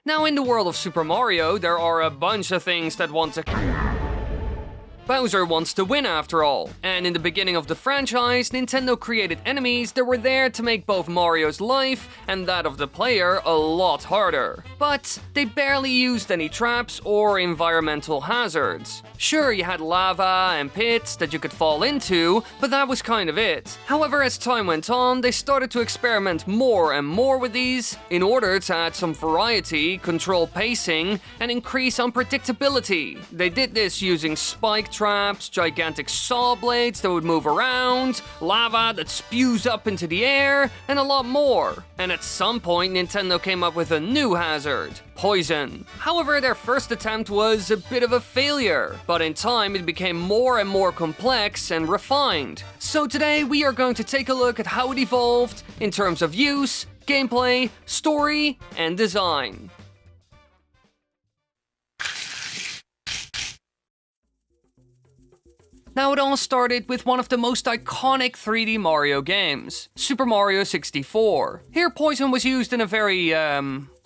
Now, in the world of Super Mario, there are a bunch of things that want to... Bowser wants to win after all, and in the beginning of the franchise, Nintendo created enemies that were there to make both Mario's life and that of the player a lot harder. But they barely used any traps or environmental hazards. Sure, you had lava and pits that you could fall into, but that was kind of it. However, as time went on, they started to experiment more and more with these in order to add some variety, control pacing, and increase unpredictability. They did this using spike traps, gigantic saw blades that would move around, lava that spews up into the air, and a lot more. And at some point, Nintendo came up with a new hazard: poison. However, their first attempt was a bit of a failure, but in time it became more and more complex and refined. So today we are going to take a look at how it evolved in terms of use, gameplay, story, and design. Now, it all started with one of the most iconic 3D Mario games, Super Mario 64. Here, poison was used in a very,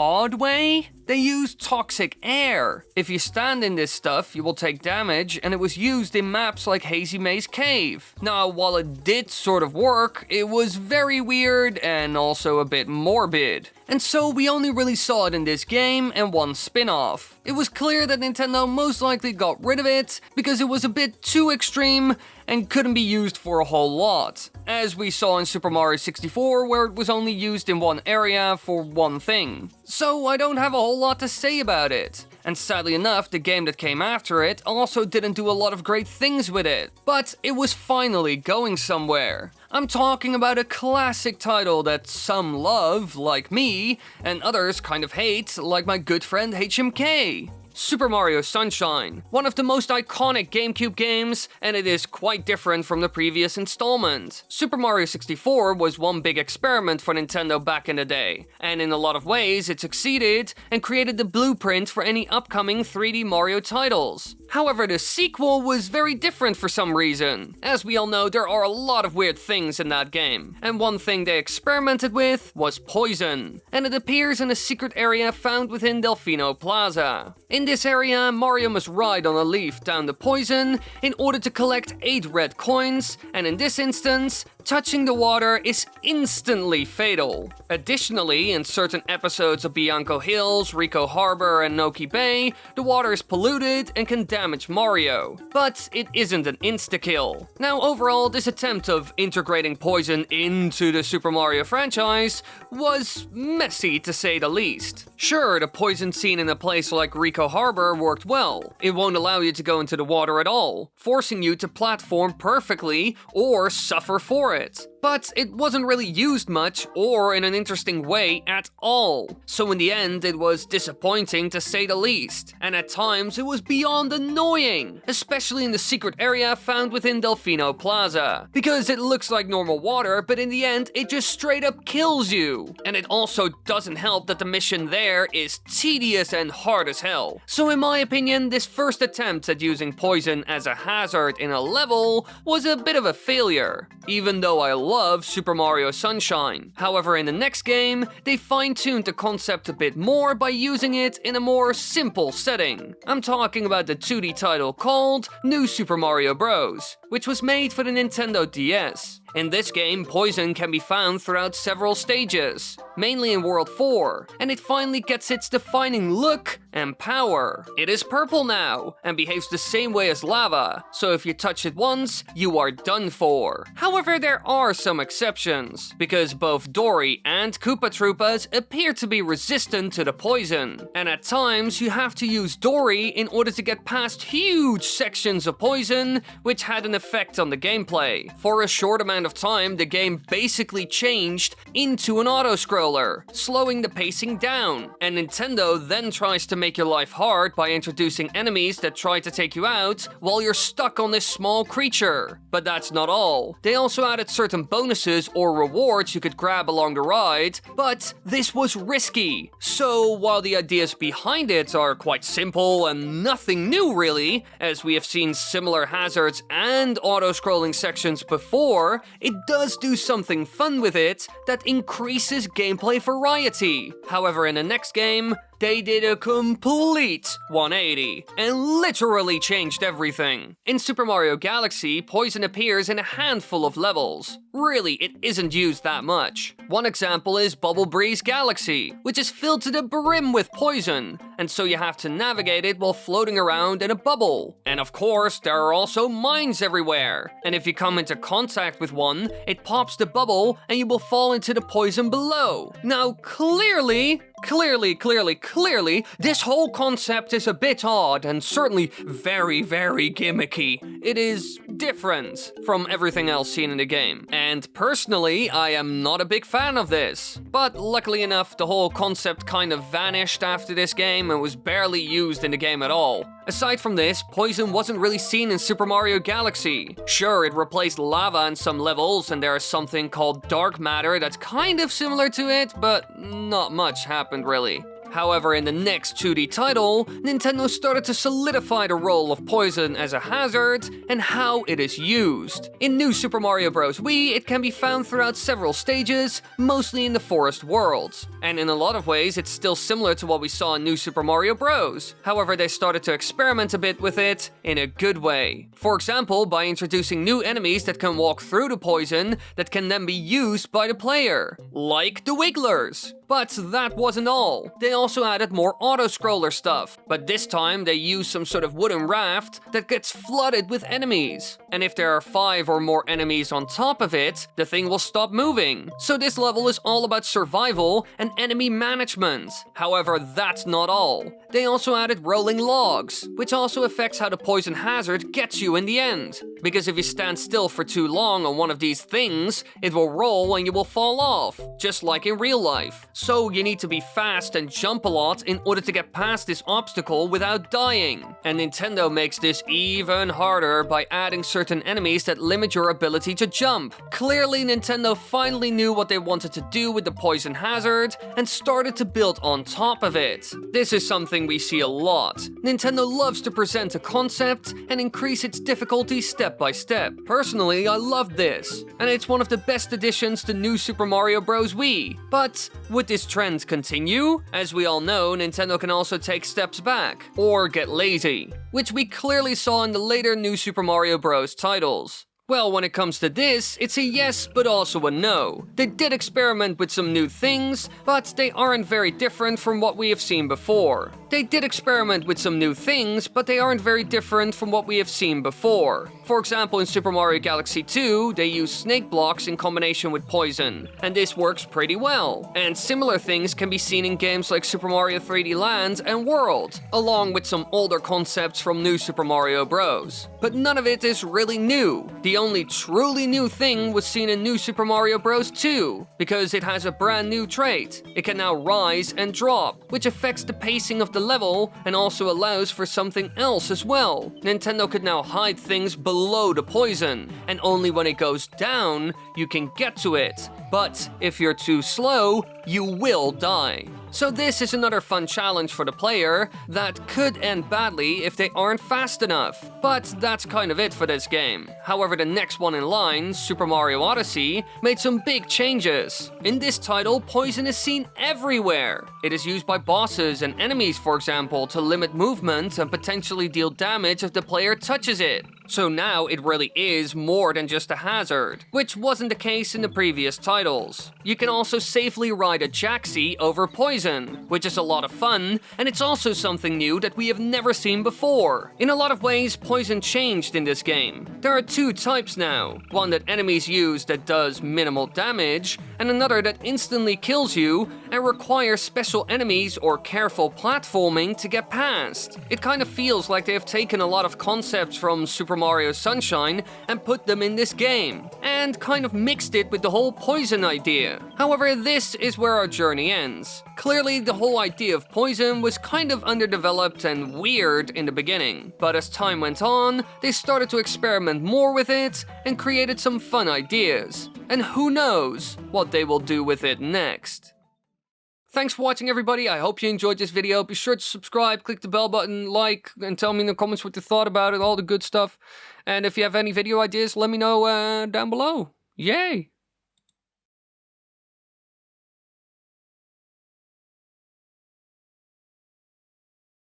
odd way. They used toxic air. If you stand in this stuff, you will take damage, and it was used in maps like Hazy Maze Cave. Now, while it did sort of work, it was very weird and also a bit morbid. And so we only really saw it in this game and one spin-off. It was clear that Nintendo most likely got rid of it because it was a bit too extreme and couldn't be used for a whole lot, as we saw in Super Mario 64, where it was only used in one area for one thing. So I don't have a whole lot to say about it. And sadly enough, the game that came after it also didn't do a lot of great things with it. But it was finally going somewhere. I'm talking about a classic title that some love, like me, and others kind of hate, like my good friend HMK. Super Mario Sunshine, one of the most iconic GameCube games, and it is quite different from the previous installment. Super Mario 64 was one big experiment for Nintendo back in the day, and in a lot of ways it succeeded and created the blueprint for any upcoming 3D Mario titles. However, the sequel was very different for some reason. As we all know, there are a lot of weird things in that game, and one thing they experimented with was poison, and it appears in a secret area found within Delfino Plaza. In this area, Mario must ride on a leaf down the poison in order to collect 8 red coins, and in this instance, touching the water is instantly fatal. Additionally, in certain episodes of Bianco Hills, Rico Harbor, and Noki Bay, the water is polluted and can damage Mario. But it isn't an insta-kill. Now, overall, this attempt of integrating poison into the Super Mario franchise was messy, to say the least. Sure, the poison scene in a place like Rico Harbor worked well. It won't allow you to go into the water at all, forcing you to platform perfectly or suffer for it. But it wasn't really used much or in an interesting way at all. So in the end, it was disappointing to say the least. And at times, it was beyond annoying, especially in the secret area found within Delfino Plaza. Because it looks like normal water, but in the end, it just straight up kills you. And it also doesn't help that the mission there is tedious and hard as hell. So in my opinion, this first attempt at using poison as a hazard in a level was a bit of a failure, even though I love Super Mario Sunshine. However, in the next game, they fine-tuned the concept a bit more by using it in a more simple setting. I'm talking about the 2D title called New Super Mario Bros., which was made for the Nintendo DS. In this game, poison can be found throughout several stages, mainly in World 4, and it finally gets its defining look and power. It is purple now, and behaves the same way as lava, so if you touch it once, you are done for. However, there are some exceptions, because both Dory and Koopa Troopas appear to be resistant to the poison, and at times you have to use Dory in order to get past huge sections of poison, which had an effect on the gameplay. For a short amount of time, the game basically changed into an auto-scroller, slowing the pacing down, and Nintendo then tries to make your life hard by introducing enemies that try to take you out while you're stuck on this small creature. But that's not all. They also added certain bonuses or rewards you could grab along the ride, but this was risky. So while the ideas behind it are quite simple and nothing new really, as we have seen similar hazards and auto-scrolling sections before, it does do something fun with it that increases gameplay variety. However, in the next game, they did a complete 180 and literally changed everything. In Super Mario Galaxy, poison appears in a handful of levels. Really, it isn't used that much. One example is Bubble Breeze Galaxy, which is filled to the brim with poison, and so you have to navigate it while floating around in a bubble. And of course, there are also mines everywhere, and if you come into contact with one, it pops the bubble and you will fall into the poison below. Now, clearly, this whole concept is a bit odd and certainly very, very gimmicky. It is different from everything else seen in the game. And personally, I am not a big fan of this. But luckily enough, the whole concept kind of vanished after this game and was barely used in the game at all. Aside from this, poison wasn't really seen in Super Mario Galaxy. Sure, it replaced lava in some levels, and there is something called dark matter that's kind of similar to it, but not much happened really. However, in the next 2D title, Nintendo started to solidify the role of poison as a hazard and how it is used. In New Super Mario Bros. Wii, it can be found throughout several stages, mostly in the forest worlds. And in a lot of ways, it's still similar to what we saw in New Super Mario Bros. However, they started to experiment a bit with it in a good way. For example, by introducing new enemies that can walk through the poison that can then be used by the player, like the Wigglers. But that wasn't all. They also added more auto-scroller stuff, but this time they used some sort of wooden raft that gets flooded with enemies. And if there are 5 or more enemies on top of it, the thing will stop moving. So this level is all about survival and enemy management. However, that's not all. They also added rolling logs, which also affects how the poison hazard gets you in the end. Because if you stand still for too long on one of these things, it will roll and you will fall off, just like in real life. So you need to be fast and jump a lot in order to get past this obstacle without dying. And Nintendo makes this even harder by adding certain enemies that limit your ability to jump. Clearly, Nintendo finally knew what they wanted to do with the poison hazard and started to build on top of it. This is something we see a lot. Nintendo loves to present a concept and increase its difficulty step by step. Personally, I love this, and it's one of the best additions to New Super Mario Bros. Wii. But would this trend continue? As we all know, Nintendo can also take steps back, or get lazy, which we clearly saw in the later New Super Mario Bros. Titles. Well, when it comes to this, it's a yes, but also a no. They did experiment with some new things, but they aren't very different from what we have seen before. They did experiment with some new things, but they aren't very different from what we have seen before. For example, in Super Mario Galaxy 2, they use snake blocks in combination with poison, and this works pretty well. And similar things can be seen in games like Super Mario 3D Land and World, along with some older concepts from New Super Mario Bros. But none of it is really new. The only truly new thing was seen in New Super Mario Bros. 2, because it has a brand new trait. It can now rise and drop, which affects the pacing of the level and also allows for something else as well. Nintendo could now hide things below the poison, and only when it goes down, you can get to it. But if you're too slow, you will die. So this is another fun challenge for the player that could end badly if they aren't fast enough. But that's kind of it for this game. However, the next one in line, Super Mario Odyssey, made some big changes. In this title, poison is seen everywhere. It is used by bosses and enemies, for example, to limit movement and potentially deal damage if the player touches it. So now it really is more than just a hazard, which wasn't the case in the previous titles. You can also safely ride a Jaxi over poison, which is a lot of fun, and it's also something new that we have never seen before. In a lot of ways, poison changed in this game. There are 2 types now, one that enemies use that does minimal damage, and another that instantly kills you and requires special enemies or careful platforming to get past. It kind of feels like they have taken a lot of concepts from Super Mario Sunshine and put them in this game, and kind of mixed it with the whole poison idea. However, this is where our journey ends. Clearly, the whole idea of poison was kind of underdeveloped and weird in the beginning, but as time went on, they started to experiment more with it and created some fun ideas. And who knows what they will do with it next. Thanks for watching, everybody. I hope you enjoyed this video. Be sure to subscribe, click the bell button, like, and tell me in the comments what you thought about it, all the good stuff. And if you have any video ideas, let me know down below. Yay!